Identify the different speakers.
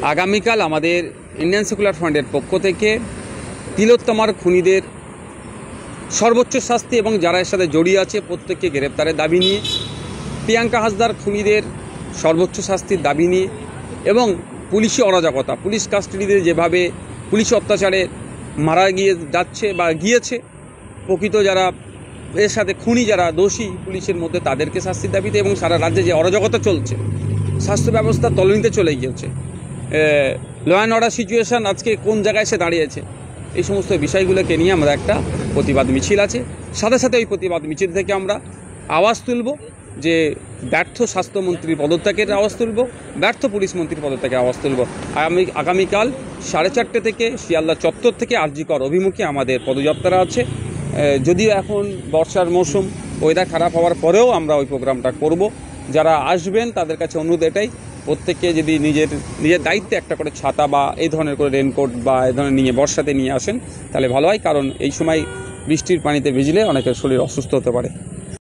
Speaker 1: আগামীকাল আমাদের Indian secular ফ্রন্টের পক্ষ থেকে তিলোত্তমার খুনিদের সর্বোচ্চ শাস্তি এবং যারা এর সাথে জড়িয়ে আছে প্রত্যেককে গ্রেপ্তারের দাবি নিয়ে, প্রিয়াঙ্কা হাসদার খুনিদের সর্বোচ্চ শাস্তির দাবি নিয়ে এবং পুলিশি অরাজকতা, পুলিশ কাস্টাডিতে যেভাবে পুলিশ অত্যাচারে মারা যাচ্ছে বা গিয়েছে, প্রকৃত যারা এর সাথে খুনি যারা দোষী পুলিশের মধ্যে তাদেরকে শাস্তির দাবিতে এবং সারা রাজ্যে যে অরাজকতা চলছে, স্বাস্থ্য ব্যবস্থা তলানিতে চলে গিয়েছে, ল অ্যান্ড অর্ডার সিচুয়েশান আজকে কোন জায়গায় এসে দাঁড়িয়েছে, এই সমস্ত বিষয়গুলোকে নিয়ে আমরা একটা প্রতিবাদ মিছিল আছে। সাথে সাথে ওই প্রতিবাদ মিছিল থেকে আমরা আওয়াজ তুলব যে ব্যর্থ স্বাস্থ্যমন্ত্রীর পদত্যাগের আওয়াজ তুলব, ব্যর্থ পুলিশ মন্ত্রীর পদত্যাগের আওয়াজ তুলব। আগামীকাল 4:30 থেকে শিয়ালদা চত্বর থেকে আরজি কর অভিমুখে আমাদের পদযাত্রা আছে। যদিও এখন বর্ষার মৌসুম, ওয়েদার খারাপ হওয়ার পরেও আমরা ওই প্রোগ্রামটা করব। যারা আসবেন তাদের কাছে অনুরোধ এটাই, প্রত্যেককে যদি নিজের দায়িত্বে একটা করে ছাতা বা এই ধরনের করে রেনকোট বা এই ধরনের নিয়ে বর্ষাতে নিয়ে আসেন তাহলে ভালো হয়, কারণ এই সময় বৃষ্টির পানিতে ভিজলে অনেকের শরীর অসুস্থ হতে পারে।